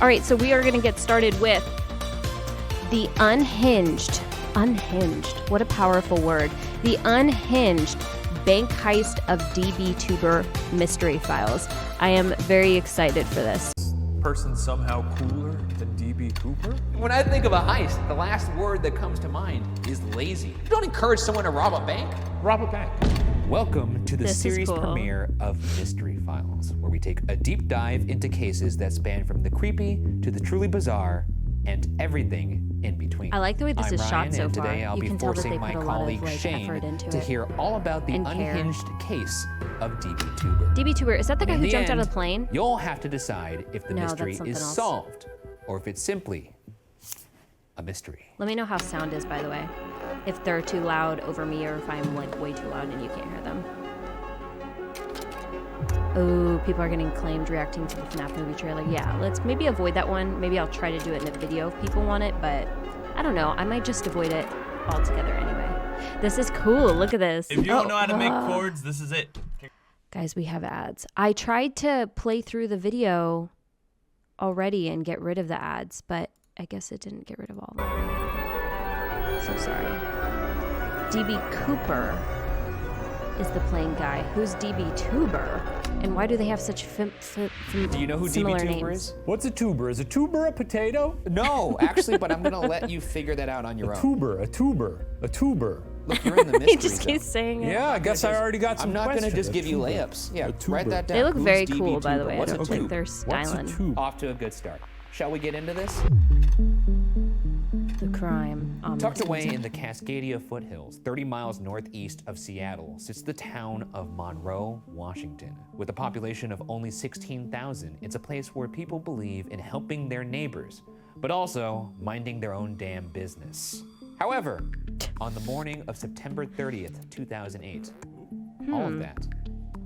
All right, so we are gonna get started with the Unhinged. Unhinged, what a powerful word. The Unhinged Bank Heist of DBtuber Mystery Files. I am very excited for this. Person somehow cooler than DB Cooper? When I think of a heist, the last word that comes to mind is lazy. You don't encourage someone to rob a bank. Rob a bank. Welcome to the This is series cool. premiere of Mystery Files, where we take a deep dive into cases that span from the creepy to the truly bizarre and everything in between. I like the way this I'm is Ryan, shot so and far. today I'll You be can tell that forcing they my put a lot of colleague effort Shane into to it. hear all about the And care. unhinged case of DBtuber. DBtuber, is that the guy In who the jumped out of end, the plane? You'll have to decide if the No, that's mystery something is else. solved or if it's simply a mystery. Let me know how sound is, by the way. If they're too loud over me or if I'm like way too loud and you can't hear them. Oh, people are getting claimed reacting to the FNAF movie trailer. Yeah, let's maybe avoid that one. Maybe I'll try to do it in a video if people want it, but I don't know. I might just avoid it altogether anyway. This is cool. Look at this. If you don't know how to make chords, this is it. Guys, we have ads. I tried to play through the video already and get rid of the ads, but I guess it didn't get rid of all of them. So sorry. DB Cooper is the playing guy. Who's DBtuber? And why do they have such Do you know who similar DBtuber names? is? What's a tuber? Is a tuber a potato? No, actually, but I'm gonna let you figure that out on your own. A tuber. Look, you're in the mystery He just zone. keeps saying it. Yeah, I guess I already got some I'm not gonna questions. just A give you tuber. layups. Yeah, A tuber. write that down. They look Who's very cool, by the DBtuber? way. I What's a don't think tube? they're What's a styling. tube? Off to a good start. Shall we get into this? The crime. Tucked away in the Cascadia foothills, 30 miles northeast of Seattle, sits the town of Monroe, Washington. With a population of only 16,000, it's a place where people believe in helping their neighbors, but also minding their own damn business. However, on the morning of September 30th, 2008, all of that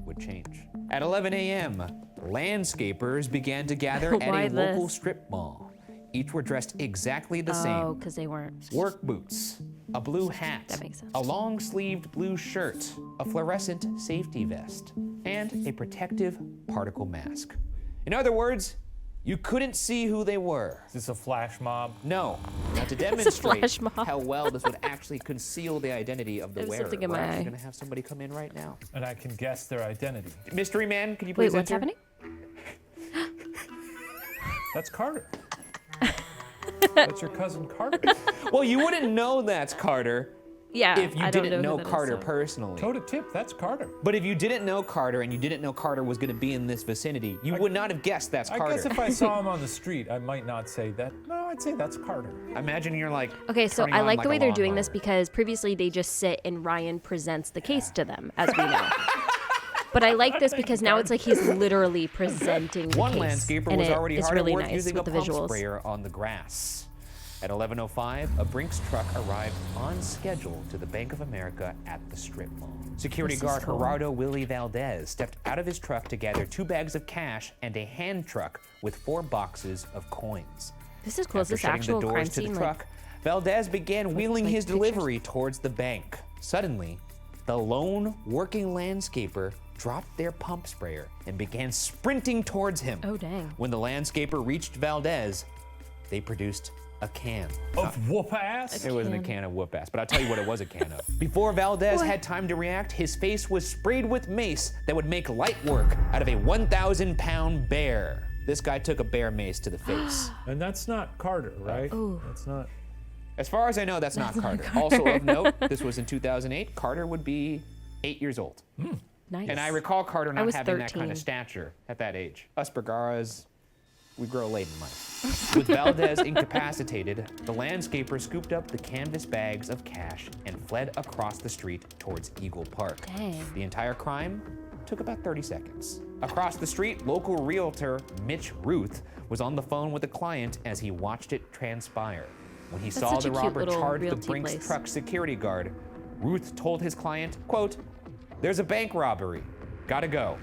would change. At 11 a.m., landscapers began to gather at Why a local this? strip mall. Each were dressed exactly the Oh, same. because they weren't. Work boots, a blue hat, That makes sense. a long-sleeved blue shirt, a fluorescent safety vest, and a protective particle mask. In other words, you couldn't see who they were. Is this a flash mob? No, now to a demonstrate flash mob. how well this would actually conceal the identity of the There's wearer, something in we're my actually eye. gonna have somebody come in right now. And I can guess their identity. Mystery man, can you Wait, please what's enter? happening? That's Carter. That's your cousin Carter. Well, you wouldn't know that's Carter Yeah, if you I don't didn't know know who that is, Carter so. personally. Toe to tip, that's Carter. But if you didn't know Carter and you didn't know Carter was going to be in this vicinity, you would not have guessed that's Carter. I guess if I saw him on the street, I might not say that. No, I'd say that's Carter. Imagine you're like. Okay, so turning I on like the way a they're doing this lawnmower. because previously they just sit and Ryan presents the case to them, as we know. But I like this because now it's like he's literally presenting the One case. landscaper and was already it's hard really at work nice using a with the pump visuals. sprayer on the grass. At 11:05, a Brinks truck arrived on schedule to the Bank of America at the strip mall. Security This is guard cool. Gerardo Willie Valdez stepped out of his truck to gather 2 bags of cash and a hand truck with 4 boxes of coins. This is cool. Is After this shutting actual the crime doors to the scene? truck, Valdez began wheeling like his pictures? delivery towards the bank. Suddenly, the lone working landscaper dropped their pump sprayer and began sprinting towards him. Oh, dang. When the landscaper reached Valdez, they produced a can. Of whoop ass? It wasn't a can of whoop ass, but I'll tell you what it was a can of. Before Valdez had time to react, his face was sprayed with mace that would make light work out of a 1,000-pound bear. This guy took a bear mace to the face. And that's not Carter, right? Ooh. That's not. As far as I know, that's not Carter. Also of note, this was in 2008. Carter would be 8 years old. Nice. And I recall Carter not was having that kind 13. of stature at that age. Us Bergaras, we grow late in life. With Valdez incapacitated, the landscaper scooped up the canvas bags of cash and fled across the street towards Eagle Park. Dang. The entire crime took about 30 seconds. Across the street, local realtor Mitch Ruth was on the phone with a client as he watched it transpire. When he saw such the a cute robber little charge the realty Brinks place. truck security guard, Ruth told his client, quote, "There's a bank robbery. Gotta go."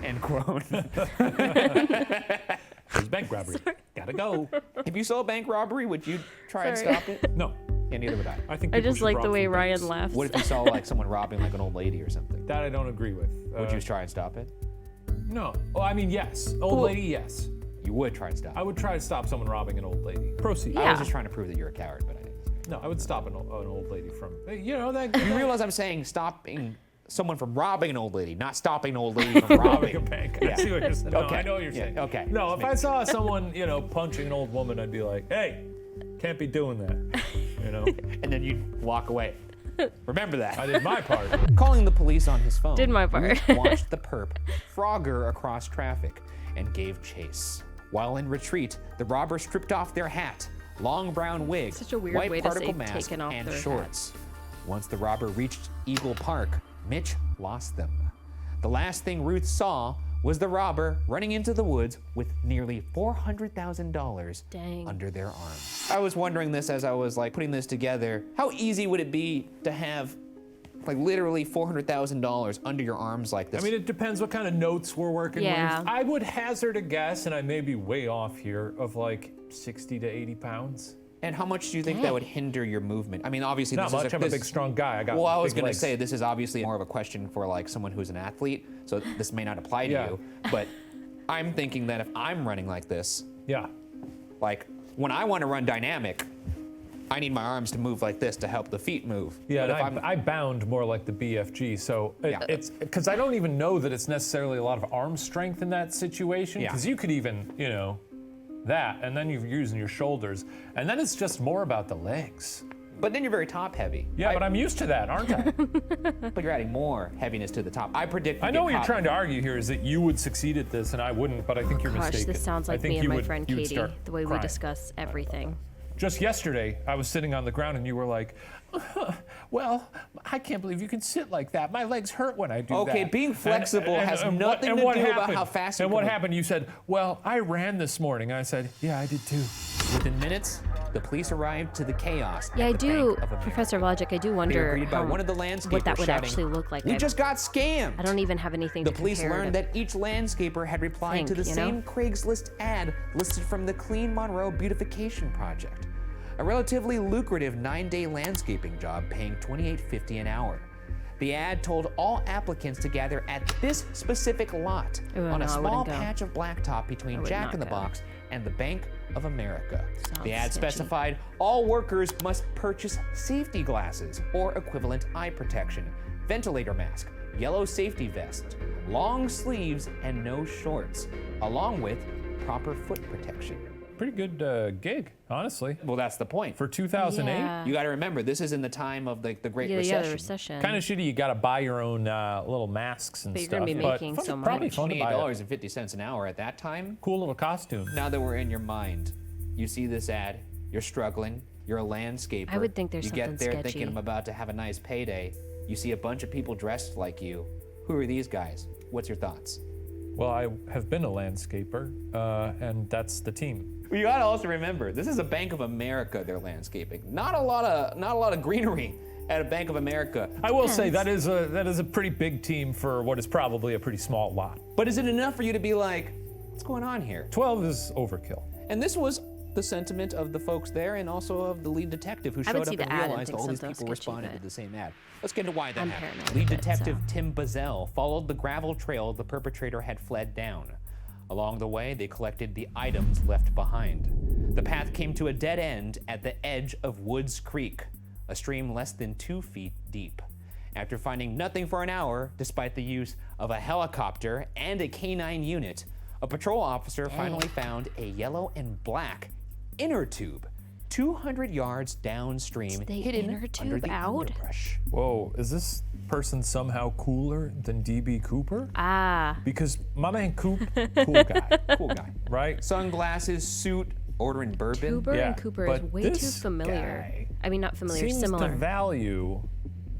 End quote. There's bank robbery. Gotta go. If you saw a bank robbery, would you try and Sorry. stop it? No, Yeah, neither would I. I think I people just should like rob the way from Ryan banks. laughs. What if you saw like someone robbing like an old lady or something? That I don't agree with. Would you try and stop it? No. Oh, I mean, yes. Old lady, yes. You would try to stop. I would try to stop someone robbing an old lady. Proceed. I Yeah. was just trying to prove that you're a coward, but I didn't. No, I would stop an old lady from, you know, that. You realize I'm saying stopping someone from robbing an old lady, not stopping an old lady from robbing a bank. Yeah. I see what you're saying. No, Okay. I know what you're Yeah, saying. okay. No, Just if I saw someone, you know, punching an old woman, I'd be like, hey, can't be doing that. You know? And then you'd walk away. Remember that. I did my part. Calling the police on his phone. Did my part. Ruth watched the perp Frogger across traffic and gave chase. While in retreat, the robber stripped off their hat, long brown wig, Such a weird white way to particle say mask, taken off and their shorts. Once the robber reached Eagle Park, Mitch lost them. The last thing Ruth saw was the robber running into the woods with nearly $400,000 Dang. under their arms. I was wondering this as I was like putting this together. How easy would it be to have like literally $400,000 under your arms like this? I mean, it depends what kind of notes we're working Yeah. with. I would hazard a guess, and I may be way off here, of like 60 to 80 pounds. And how much do you think that would hinder your movement? I mean, obviously Not this much. is I'm a big, strong guy. I got Well, I was big gonna legs. say this is obviously more of a question for like someone who's an athlete, so this may not apply to Yeah. you. But I'm thinking that if I'm running like this, Yeah. like when I want to run dynamic, I need my arms to move like this to help the feet move. Yeah, But and if I bound more like the BFG, so Yeah. it's because I don't even know that it's necessarily a lot of arm strength in that situation. Yeah. Because you could even, you know, that, and then you're using your shoulders, and then it's just more about the legs. But then you're very top heavy. Yeah, but I'm used to that, aren't I? But you're adding more heaviness to the top. I predict. I know what you're trying to argue here is that you would succeed at this and I wouldn't, but I think you're Gosh, mistaken. this sounds I like think me and you my would- friend you would Katie, start the way we crying. discuss everything. Just yesterday, I was sitting on the ground and you were like, well, I can't believe you can sit like that. My legs hurt when I do that. Okay, being flexible has nothing to do about how fast you And what can move. happened? You said, well, I ran this morning. I said, yeah, I did too. Within minutes, the police arrived to the chaos. Yeah, at I the do, Bank of America. Professor Logic, I do They were wonder greeted by how- one of the landscapers what that would shouting, actually look like. "We I- just got scammed." I don't even have anything The to police compare learned to. that each landscaper had replied to the Think, you know? same Craigslist ad listed from the Clean Monroe Beautification Project, a relatively lucrative 9-day landscaping job paying $28.50 an hour. The ad told all applicants to gather at this specific lot Ooh, on no, a I small wouldn't go. patch of blacktop between would Jack not in the go. Box and the Bank of America. The ad Sounds sketchy. specified all workers must purchase safety glasses or equivalent eye protection, ventilator mask, yellow safety vest, long sleeves, and no shorts, along with proper foot protection. Pretty good gig, honestly. Well, that's the point. For 2008, Yeah. You got to remember, this is in the time of the Great Yeah, Recession. the recession. kind of shitty. You got to buy your own little masks and But you're stuff. gonna be making fun- so probably much. fun to buy it. $28.50 an hour at that time. Cool little costume. Now that we're in your mind, you see this ad, you're struggling, you're a landscaper. I would think there's You get something there sketchy. thinking I'm about to have a nice payday. You see a bunch of people dressed like you. Who are these guys? What's your thoughts? Well, I have been a landscaper, and that's the team. Well, you gotta also remember, this is a Bank of America they're landscaping. Not a lot of greenery at a Bank of America. I will say that is a pretty big team for what is probably a pretty small lot. But is it enough for you to be like, what's going on here? 12 is overkill. And this was the sentiment of the folks there and also of the lead detective who I showed would up see and the ad and realized think all these something people sketchy, responded to but the same ad. Let's get into why that I'm happened. paranoid Lead a bit, detective so. Tim Bazell followed the gravel trail the perpetrator had fled down. Along the way, they collected the items left behind. The path came to a dead end at the edge of Woods Creek, a stream less than 2 feet deep. After finding nothing for an hour, despite the use of a helicopter and a canine unit, a patrol officer finally found a yellow and black inner tube 200 yards downstream, Did they hidden inner under tube the out? underbrush. Whoa, is this person somehow cooler than DB Cooper? Ah, Because my man Coop, cool guy, Cool guy. right? Sunglasses, suit, ordering bourbon. Cooper Yeah, and Cooper is but way too this familiar. guy I mean, not familiar, Seems similar. to value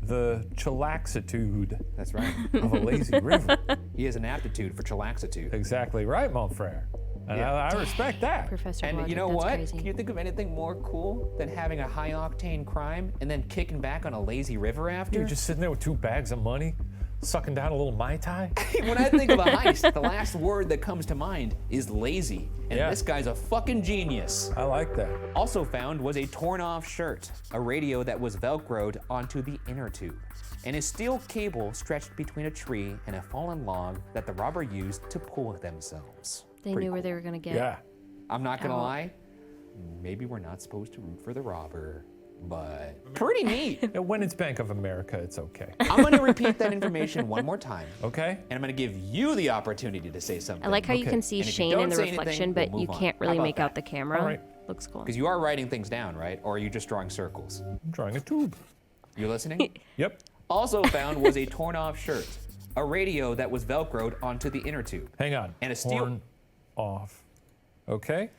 the chillaxitude That's right. of a lazy river. He has an aptitude for chillaxitude. Exactly right, mon frere. And Yeah. I respect that. Professor And Logic, you know that's what? crazy. Can you think of anything more cool than having a high octane crime and then kicking back on a lazy river after? You're just sitting there with 2 bags of money, sucking down a little Mai Tai. When I think of a heist, the last word that comes to mind is lazy. And Yeah. this guy's a fucking genius. I like that. Also found was a torn off shirt, a radio that was velcroed onto the inner tube, and a steel cable stretched between a tree and a fallen log that the robber used to pull themselves. They Pretty knew where cool. they were gonna get. Yeah. I'm not gonna Out. lie, maybe we're not supposed to root for the robber, but pretty neat. Yeah, when it's Bank of America, it's okay. I'm gonna repeat that information one more time, Okay? and I'm gonna give you the opportunity to say something. I like how you Okay. can see And if you Shane don't in the say anything, reflection, we'll but you move on. can't How really about make out that? the camera. All right. Looks cool. Because you are writing things down, right? Or are you just drawing circles? I'm drawing a tube. You listening? Yep. Also found was a torn-off shirt, a radio that was velcroed onto the inner tube, Hang on. And a steel- Torn off. Okay.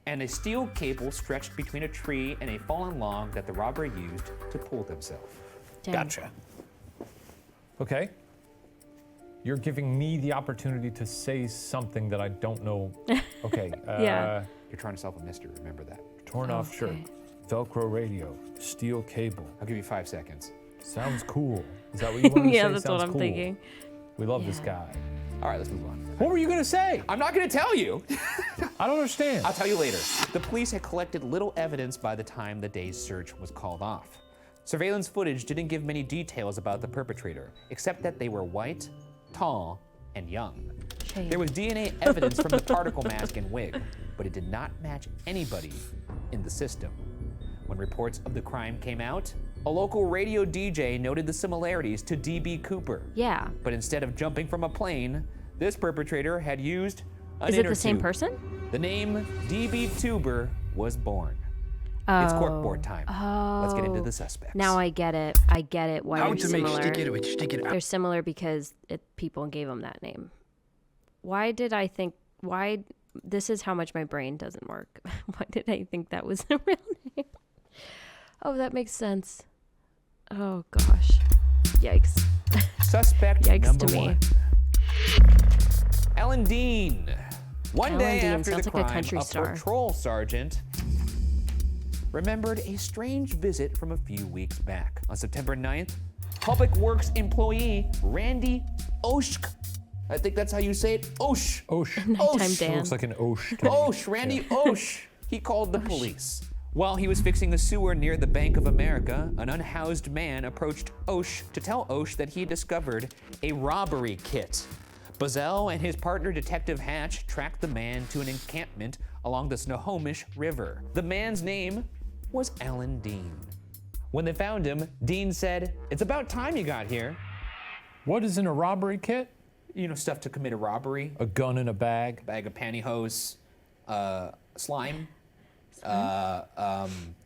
and a steel cable stretched between a tree and a fallen log that the robber used to pull themselves. Dang. Gotcha. Okay. You're giving me the opportunity to say something that I don't know. Okay. Yeah. You're trying to solve a mystery, remember that. Torn off shirt. Okay. Velcro radio. Steel cable. I'll give you 5 seconds. Sounds cool. Is that what you wanted to say? Yeah, that's what Sounds I'm cool. thinking. We love this Yeah. guy. All right, let's move on. What were you gonna say? I'm not gonna tell you. I don't understand. I'll tell you later. The police had collected little evidence by the time the day's search was called off. Surveillance footage didn't give many details about the perpetrator, except that they were white, tall, and young. Shane. There was DNA evidence from the particle mask and wig, but it did not match anybody in the system. When reports of the crime came out, a local radio DJ noted the similarities to D.B. Cooper. Yeah. But instead of jumping from a plane, this perpetrator had used an Is it inner the same tube. person? The name D.B. Tuber was born. It's corkboard time. Let's get into the suspects. Now I get it. I get it. Why they're similar. They're similar because people gave them that name. Why did I think? Why? This is how much my brain doesn't work. Why did I think that was a real name? Oh, that makes sense. Oh gosh. Yikes. Suspect Yikes number to me. 1. Alan Dean. One Alan day Dean after sounds the like a crime, country a star. patrol sergeant remembered a strange visit from a few weeks back. On September 9th, Public Works employee Randy Oshk, I think that's how you say it, Osh. Osh. Nighttime Osh. Dan. Looks like an Osh. to me. Osh, Randy Osh. He called the police. While he was fixing a sewer near the Bank of America, an unhoused man approached Osh to tell Osh that he discovered a robbery kit. Bazell and his partner Detective Hatch tracked the man to an encampment along the Snohomish River. The man's name was Alan Dean. When they found him, Dean said, "It's about time you got here." What is in a robbery kit? You know, stuff to commit a robbery. A gun in a bag. Bag of pantyhose, slime.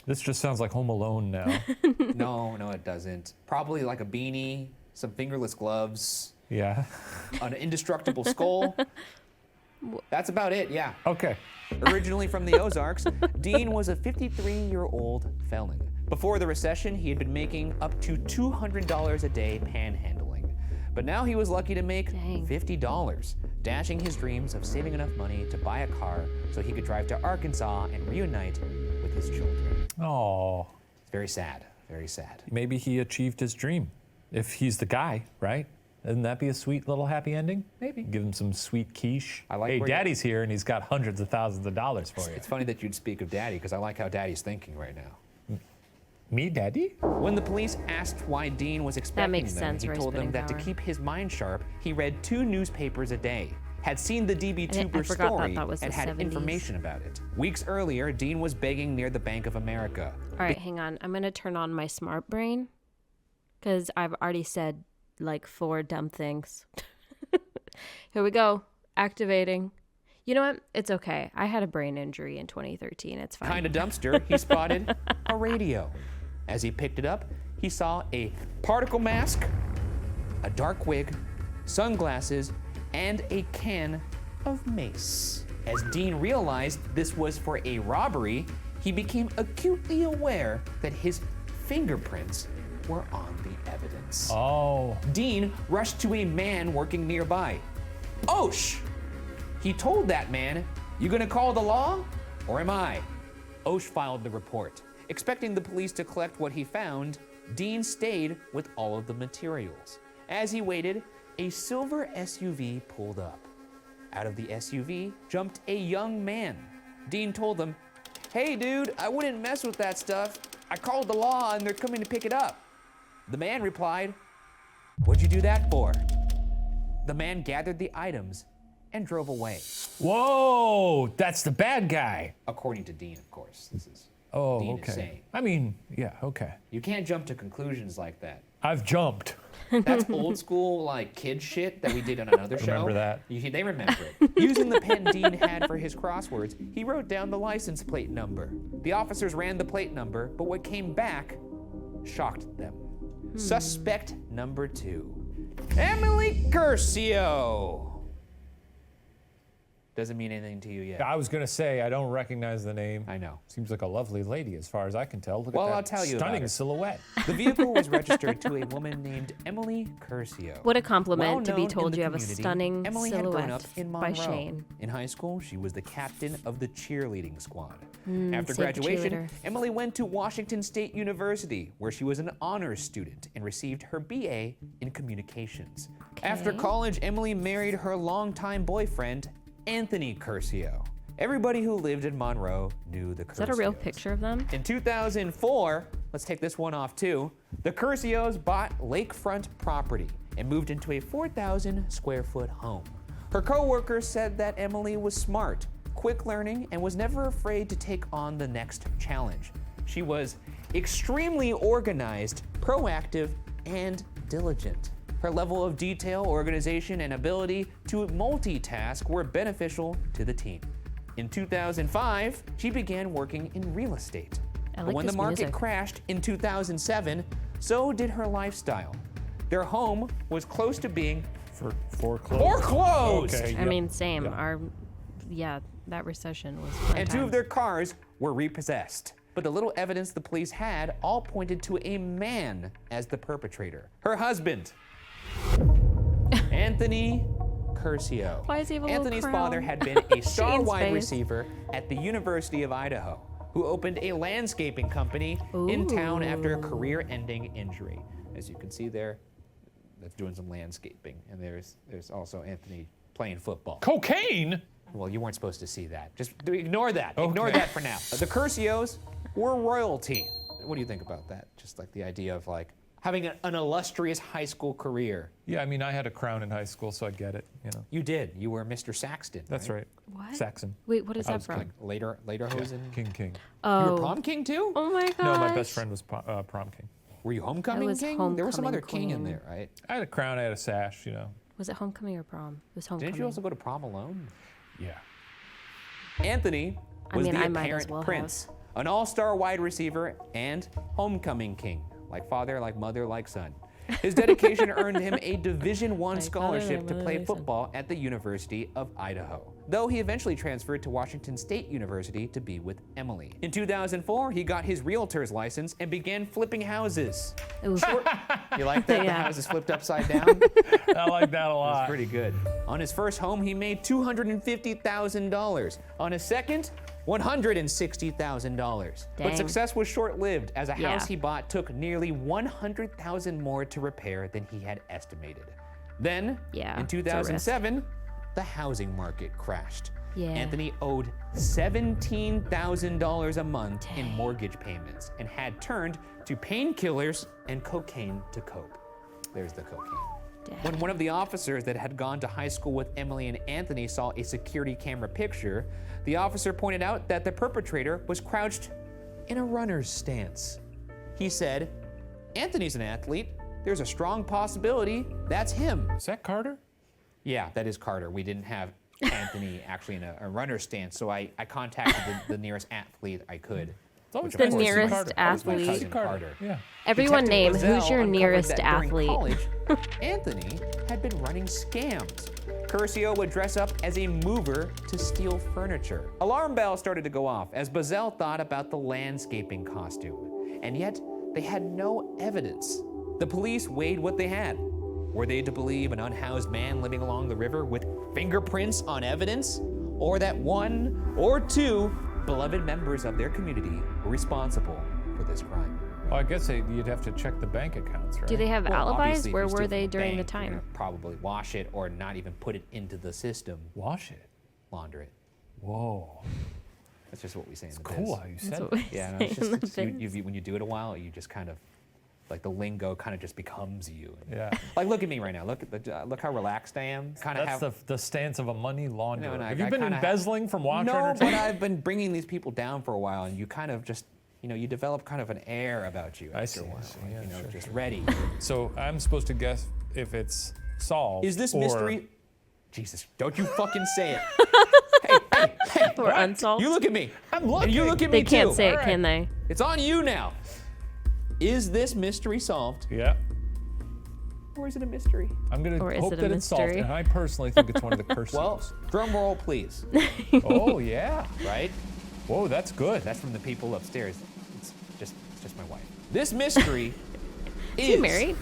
This just sounds like Home Alone now. No, it doesn't. Probably like a beanie, some fingerless gloves, Yeah. an indestructible skull. That's about it, yeah. Okay. Originally from the Ozarks, Dean was a 53-year-old felon. Before the recession, he had been making up to $200 a day panhandling. But now he was lucky to make Dang. $50, dashing his dreams of saving enough money to buy a car so he could drive to Arkansas and reunite with his children. Oh, It's very sad, very sad. maybe he achieved his dream. If he's the guy, right? Wouldn't that be a sweet little happy ending? Maybe. Give him some sweet quiche. I like hey, where you- Daddy's here and he's got hundreds of thousands of dollars for you. It's funny that you'd speak of Daddy, because I like how Daddy's thinking right now. Me, Daddy? When the police asked why Dean was expecting makes them, sense he where he's told them putting that to power. keep his mind sharp, he read 2 newspapers a day, had seen the DB I Tuber forgot story, that was and the had 70s. information about it. Weeks earlier, Dean was begging near the Bank of America. All right, hang on. I'm going to turn on my smart brain because I've already said like 4 dumb things. Here we go. Activating. You know what? It's okay. I had a brain injury in 2013. It's fine. Behind a dumpster, he spotted a radio. As he picked it up, he saw a particle mask, a dark wig, sunglasses, and a can of mace. As Dean realized this was for a robbery, he became acutely aware that his fingerprints were on the evidence. Oh. Dean rushed to a man working nearby. Osh! He told that man, "You gonna call the law, or am I?" Osh filed the report. Expecting the police to collect what he found, Dean stayed with all of the materials. As he waited, a silver SUV pulled up. Out of the SUV jumped a young man. Dean told him, "Hey dude, I wouldn't mess with that stuff. I called the law and they're coming to pick it up." The man replied, "What'd you do that for?" The man gathered the items and drove away. Whoa, that's the bad guy. According to Dean, of course. This is Oh, Dean is okay. saying. I mean, yeah, okay. You can't jump to conclusions like that. I've jumped. That's old school, like, kid shit that we did on another show. Remember that? They remember it. Using the pen Dean had for his crosswords, he wrote down the license plate number. The officers ran the plate number, but what came back shocked them. Suspect number 2, Emily Curcio. Doesn't mean anything to you yet. I was gonna say, I don't recognize the name. I know. Seems like a lovely lady as far as I can tell. Look Well, at that I'll tell you about stunning her. silhouette. The vehicle was registered to a woman named Emily Curcio. What a compliment to be Well-known told in the you have a community, stunning Emily had grown up silhouette in by Monroe. Shane. In high school, she was the captain of the cheerleading squad. save After the graduation, cheerleader. Emily went to Washington State University, where she was an honors student and received her BA in communications. After Okay. college, Emily married her longtime boyfriend, Anthony Curcio. Everybody who lived in Monroe knew the Curcios. Is that a real picture of them? In 2004, let's take this one off too, the Curcios bought lakefront property and moved into a 4,000 square foot home. Her coworkers said that Emily was smart, quick learning, and was never afraid to take on the next challenge. She was extremely organized, proactive, and diligent. Her level of detail, organization, and ability to multitask were beneficial to the team. In 2005, she began working in real estate. I But like when the this market music. crashed in 2007, so did her lifestyle. Their home was close to being Foreclosed. foreclosed. Okay, I yep. mean, same. Yeah. That recession was. And 2 of their cars were repossessed. But the little evidence the police had all pointed to a man as the perpetrator. Her husband, Anthony Curcio. Why does he have a little Anthony's crown? father had been a star Shane's wide face. receiver at the University of Idaho, who opened a landscaping company in town after a career-ending injury. As you can see there, that's doing some landscaping. And there's also Anthony playing football. Cocaine? Well, you weren't supposed to see that. Just ignore that. Okay. Ignore that for now. The Curcios were royalty. What do you think about that? Just like the idea of like having an illustrious high school career. Yeah, I mean, I had a crown in high school, so I get it, you know. You did. You were Mr. Saxton. That's right. What? Saxon. Wait, what is I that was from? king. Later Hosen. King. You Oh. were prom king too? Oh my god. No, my best friend was prom king. Were you homecoming was king? There was some other homecoming king in queen. there, right? I had a crown, I had a sash, you know. Was it homecoming or prom? It was homecoming. Didn't you also go to prom alone? Yeah. Anthony was mean, the I might as apparent well prince, an all-star wide receiver and homecoming king, like father, like mother, like son. His dedication earned him a Division I Like father, scholarship like to mother, play like son. football at the University of Idaho, though he eventually transferred to Washington State University to be with Emily. In 2004, he got his realtor's license and began flipping houses. Ooh. You like that? The Yeah. houses flipped upside down? I like that a lot. That's pretty good. On his first home, he made $250,000. On his second, $160,000. But Dang. success was short-lived, as a Yeah. house he bought took nearly $100,000 more to repair than he had estimated. Then, Yeah, in it's a risk. 2007, the housing market crashed. Yeah. Anthony owed $17,000 a month in mortgage payments and had turned to painkillers and cocaine to cope. There's the cocaine. When one of the officers that had gone to high school with Emily and Anthony saw a security camera picture, the officer pointed out that the perpetrator was crouched in a runner's stance. He said, "Anthony's an athlete. There's a strong possibility that's him." Is that Carter? Yeah, that is Carter. We didn't have Anthony actually in a runner's stance, so I contacted the nearest athlete I could. It's always which of The nice to course see nearest Carter. was my athlete. cousin Carter. Yeah. Everyone name Detective who's your Loisel nearest uncovered that during athlete. college, Anthony had been running scams. Curcio would dress up as a mover to steal furniture. Alarm bells started to go off as Bazell thought about the landscaping costume, and yet they had no evidence. The police weighed what they had. Were they to believe an unhoused man living along the river with fingerprints on evidence? Or that one or two beloved members of their community were responsible for this crime? Well, I guess you'd have to check the bank accounts, right? Do they have Well, alibis? obviously, if Where you steal were from they a during the bank, you're time? gonna probably wash it or not even put it into the system. Wash it. Launder it. Whoa. That's just what we say in the Cool biz. how you That's said what that. we Yeah, no, say it's in the just biz. when you do it a while, you just kind of Like the lingo kind of just becomes you. Yeah. Like look at me right now. Look how relaxed I am. Kind of That's the stance of a money launderer. and Have you been kinda embezzling from Watch No, Entertainment? but I've been bringing these people down for a while, and you kind of just, you develop kind of an air about you after a while. Yeah, Like, sure, just ready. So I'm supposed to guess if it's solved. Is this or... mystery? Jesus, don't you fucking say it. hey. Or unsolved. You look at me. I'm looking. And you look at me They can't too. say it, All can they? It's on you now. Is this mystery solved, Yeah. or is it a mystery? I'm gonna Or is hope it a that it's solved, mystery? and I personally think it's one of the curses. Well, drum roll, please. Oh yeah. Right? Whoa, that's good. That's from the people upstairs. It's just my wife. This mystery Is he is married?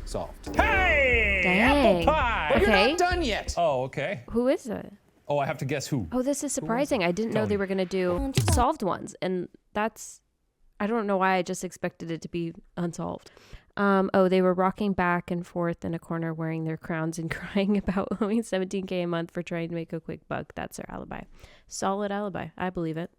solved. Hey, Dang. apple pie. But you're Okay. not done yet. Oh, okay. Who is it? Oh, I have to guess who. Oh, this is surprising. I didn't know Tony. they were going to do solved ones. And that's, I don't know why I just expected it to be unsolved. They were rocking back and forth in a corner wearing their crowns and crying about owing $17K a month for trying to make a quick buck. That's their alibi. Solid alibi. I believe it.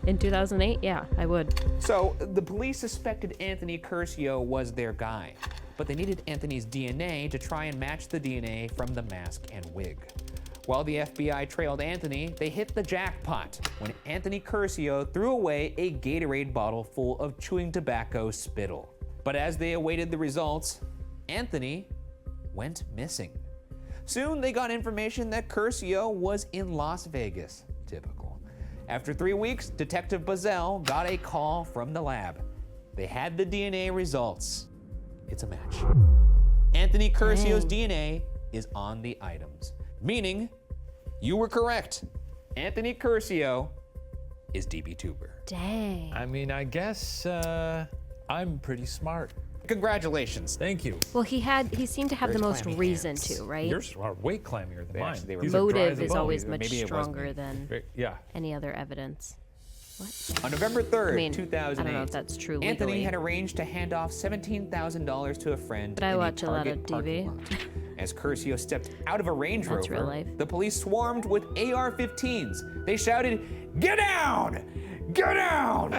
In 2008, yeah, I would. So the police suspected Anthony Curcio was their guy, but they needed Anthony's DNA to try and match the DNA from the mask and wig. While the FBI trailed Anthony, they hit the jackpot when Anthony Curcio threw away a Gatorade bottle full of chewing tobacco spittle. But as they awaited the results, Anthony went missing. Soon they got information that Curcio was in Las Vegas. Typical. After 3 weeks, Detective Bazell got a call from the lab. They had the DNA results. It's a match. Anthony Curcio's DNA is on the items, meaning you were correct. Anthony Curcio is DB-Tuber. Dang. I mean, I guess I'm pretty smart. Congratulations. Thank you. Well, he seemed to have the Very most clammy reason hands. to, right? Yours are way clammier than mine. actually- they were These are dry as Motive a is bone. always much Maybe it was stronger me. than Yeah. any other evidence. What? On November 3rd, I mean, 2008, I don't know if that's true Anthony legally. had arranged to hand off $17,000 to a friend But I in watch a lot Target of parking TV. lot. As Curcio stepped out of a Range That's Rover, real life. the police swarmed with AR-15s. They shouted, "Get down! Get down!"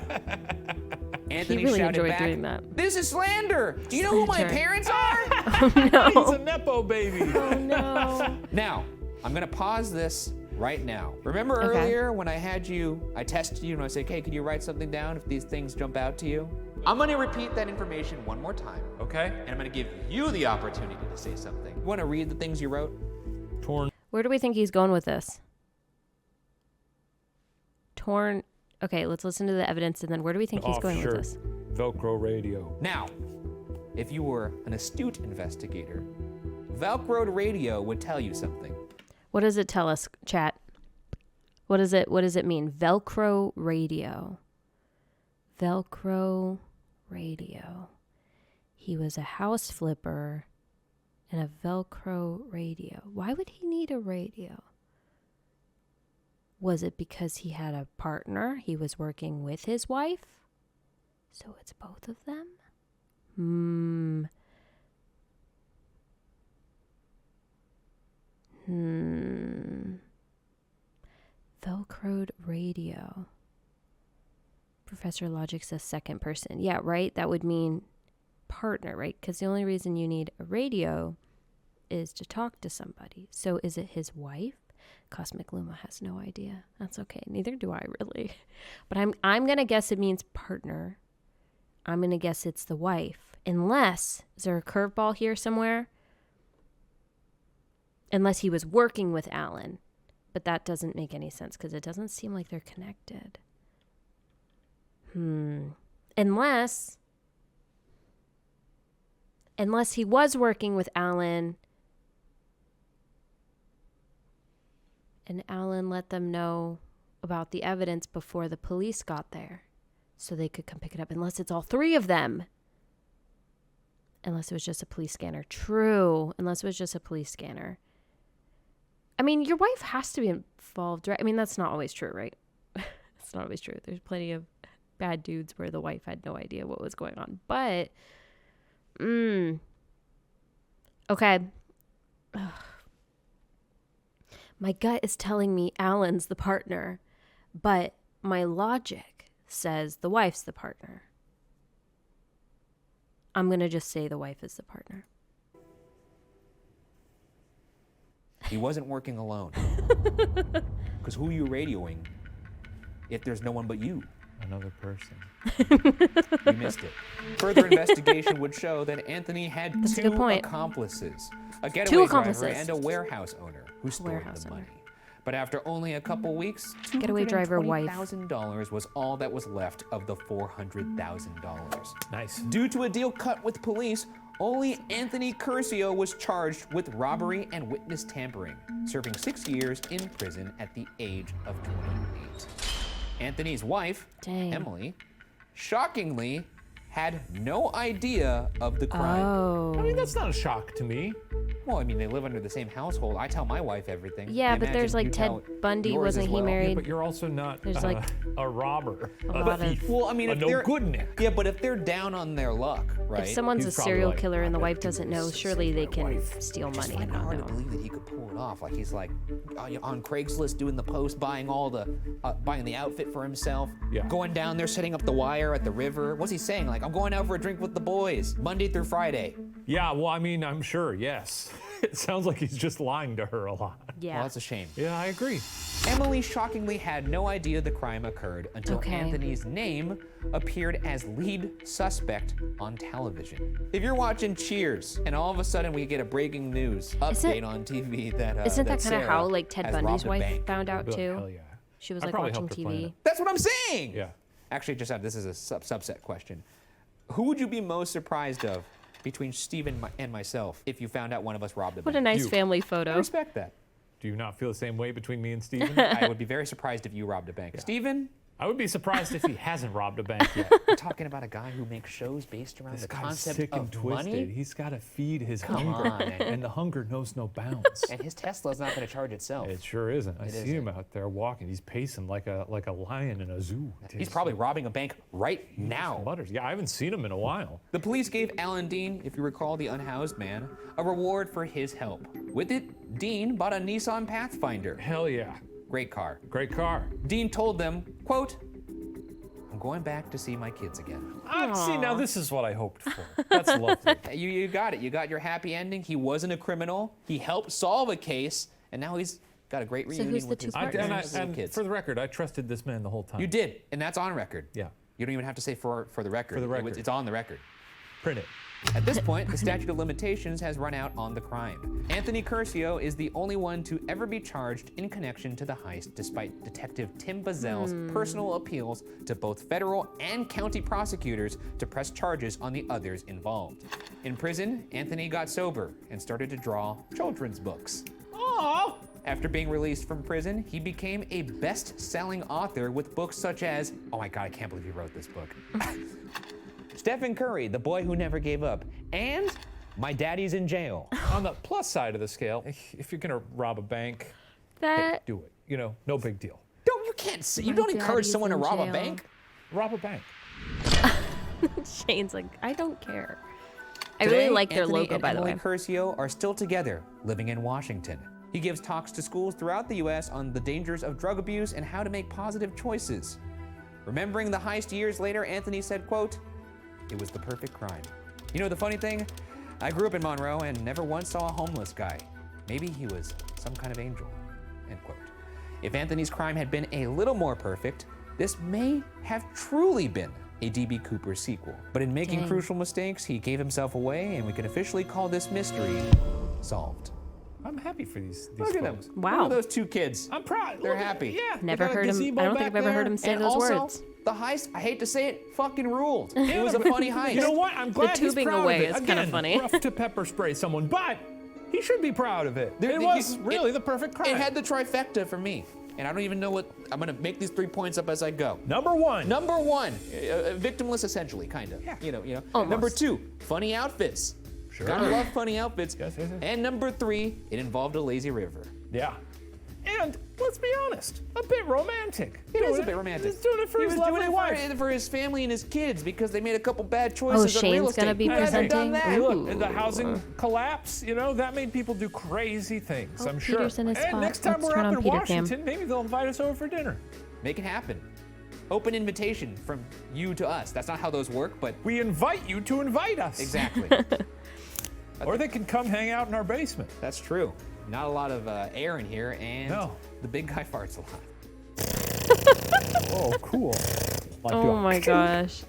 Anthony really shouted enjoyed back, doing that. "This is slander! Do you know who my Slander. parents are?" He's a Nepo baby. Oh no. Now, I'm gonna pause this right now. Remember Okay. earlier when I tested you and I said, "Okay, can you write something down if these things jump out to you?" I'm gonna repeat that information one more time, Okay. and I'm gonna give you the opportunity to say something. You wanna read the things you wrote? Torn. Where do we think he's going with this? Torn. Okay, let's listen to the evidence and then where do we think he's Off going shirt. with this? Velcro radio. Now, if you were an astute investigator, Velcroed radio would tell you something. What does it tell us, chat? What does it mean? Velcro radio. Velcro radio. He was a house flipper and a Velcro radio. Why would he need a radio? Was it because he had a partner? He was working with his wife? So it's both of them? Velcroed radio. Professor Logic says second person. Yeah, right? That would mean partner, right? Because the only reason you need a radio is to talk to somebody. So is it his wife? Cosmic Luma has no idea. That's okay. Neither do I really. But I'm going to guess it means partner. I'm going to guess it's the wife. Unless, is there a curveball here somewhere? Unless he was working with Alan. But that doesn't make any sense because it doesn't seem like they're connected. Unless he was working with Alan and Alan let them know about the evidence before the police got there so they could come pick it up. Unless it's all three of them. Unless it was just a police scanner. True. Unless it was just a police scanner. I mean, your wife has to be involved, right? I mean, that's not always true, right? It's not always true. There's plenty of bad dudes where the wife had no idea what was going on. But, okay. Ugh. My gut is telling me Alan's the partner, but my logic says the wife's the partner. I'm going to just say the wife is the partner. He wasn't working alone. Because who are you radioing if there's no one but you? Another person. You missed it. Further investigation would show that Anthony had That's a two good point. accomplices. A getaway driver accomplices. and a warehouse owner who stole Warehouse the owner. money. But after only a couple weeks, Getaway driver wife. $220,000 was all that was left of the $400,000. Nice. Due to a deal cut with police, only Anthony Curcio was charged with robbery and witness tampering, serving 6 years in prison at the age of 28. Anthony's wife, Dang. Emily, shockingly had no idea of the crime. Oh. I mean, that's not a shock to me. Well, I mean, they live under the same household. I tell my wife everything. Yeah, I but imagine there's like you Ted tell Bundy, yours wasn't as he well. married? But you're also not There's like a robber. a lot of- thief, Well, I mean, a if no they're good Nick. Yeah, but if they're down on their luck, right? If someone's He's a probably serial like, killer and the "I wife bet you doesn't know, this surely is they my can wife." steal It's money and not not hard know. to believe that he could pull it off. Like he's like on Craigslist doing the post, buying all the buying the outfit for himself. Yeah. Going down there, setting up the wire at the river. What's he saying? Like, I'm going out for a drink with the boys, Monday through Friday. Yeah, well, I mean, I'm sure, yes. It sounds like he's just lying to her a lot. Yeah. Well, that's a shame. Yeah, I agree. Emily shockingly had no idea the crime occurred until Okay. Anthony's name appeared as lead suspect on television. If you're watching Cheers and all of a sudden we get a breaking news update on TV that Isn't that kind of Sarah how like Ted has Bundy's robbed a wife bank. found out I'd be like, too? hell yeah. She was I'd like probably watching help her plan TV. it. That's what I'm saying. Yeah. Actually, just this is a subset question. Who would you be most surprised of between Steven and myself if you found out one of us robbed a What a bank? nice You. family I photo. respect that. Do you not feel the same way between me and Steven? I would be very surprised if you robbed a bank. Steven, I would be surprised if he hasn't robbed a bank yet. we're talking about a guy who makes shows based around This the guy's concept sick and of twisted. money. He's got to feed his Come hunger, on. and the hunger knows no bounds. And his Tesla's not going to charge itself. It sure isn't. I It see him out there walking. He's pacing like a lion in a zoo. He's probably robbing a bank right now. Butters. Yeah, I haven't seen him in a while. The police gave Alan Dean, if you recall the unhoused man, a reward for his help. With it, Dean bought a Nissan Pathfinder. Hell yeah. Great car. Great car. Dean told them, quote, I'm going back to see my kids again. See, now this is what I hoped for. That's lovely. You got it. You got your happy ending. He wasn't a criminal. He helped solve a case, and now he's got a great who's reunion the with two his partners? little And kids. for the record, I trusted this man the whole time. You did, and that's on record. Yeah. You don't even have to say for the record. For the record. It's on the record. Print it. At this point, the statute of limitations has run out on the crime. Anthony Curcio is the only one to ever be charged in connection to the heist, despite Detective Tim Bazell's personal appeals to both federal and county prosecutors to press charges on the others involved. In prison, Anthony got sober and started to draw children's books. Oh! After being released from prison, he became a best-selling author with books such as, oh my God, I can't believe he wrote this book. Stephen Curry, The Boy Who Never Gave Up, and My Daddy's in Jail. On the plus side of the scale, if you're gonna rob a bank, That do it. You know, no big deal. You can't say, you My don't encourage daddy's someone to in rob a jail. bank. Rob a bank. Shane's like, I don't care. I really Today, like their Anthony logo, and by the Emily way. Curcio are still together, living in Washington. He gives talks to schools throughout the U.S. on the dangers of drug abuse and how to make positive choices. Remembering the heist years later, Anthony said, quote, it was the perfect crime. You know the funny thing? I grew up in Monroe and never once saw a homeless guy. Maybe he was some kind of angel, end quote. If Anthony's crime had been a little more perfect, this may have truly been a D.B. Cooper sequel. But in making Dang. crucial mistakes, he gave himself away, and we can officially call this mystery solved. I'm happy for these Look at them. folks. Wow. Look at those two kids. I'm proud. They're Look at- happy. Yeah. they Never got a heard him. gazebo I don't think back I've ever heard there. him say And those also, words. the heist, I hate to say it, fucking ruled. It was a funny heist. You know what? I'm glad he's tubing proud away of it. is kinda Again, funny. rough to pepper spray someone, but he should be proud of it. It You- was really the perfect crime. It had the trifecta for me. And I don't even know what, I'm gonna make these 3 points up as I go. Number one. Number one, victimless essentially, kind of. Yeah. You know. Almost. Number two, funny outfits. Sure. Gotta love funny outfits. Yes, yes, yes. And number three, it involved a lazy river. Yeah. And let's be honest, a bit romantic. It is a Doing bit romantic. He's doing it for he his was lovely doing it wife. for his family and his kids because they made a couple bad choices on real Shane's estate. gonna be Who hasn't done presenting? that? Look, the housing collapse, you know, that made people do crazy things, Oh, I'm sure. Peter's in his And spot. next time Let's we're turn up on in Peter Cam. Washington, maybe they'll invite us over for dinner. Make it happen. open invitation from you to us. That's not how those work, but We invite you to invite us. exactly. Or they can come hang out in our basement. That's true. Not a lot of air in here, and No. the big guy farts a lot. Oh, cool. Oh my gosh.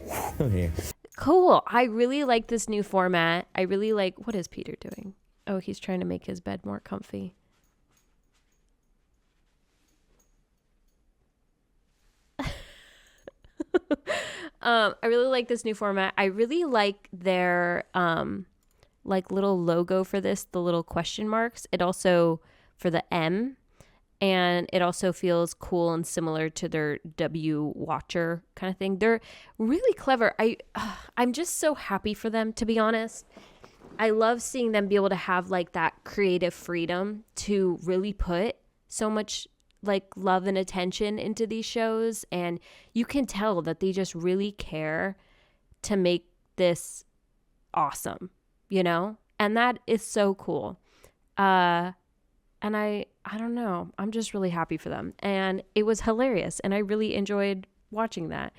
Cool. I really like this new format. I really like, what is Peter doing? Oh, he's trying to make his bed more comfy. I really like this new format. I really like their like little logo for this, the little question marks. It also for the M, and it also feels cool and similar to their W Watcher kind of thing. They're really clever. I'm just so happy for them, to be honest. I love seeing them be able to have like that creative freedom to really put so much like love and attention into these shows, and you can tell that they just really care to make this awesome, you know? And that is so cool. And I don't know, I'm just really happy for them, and it was hilarious, and I really enjoyed watching that.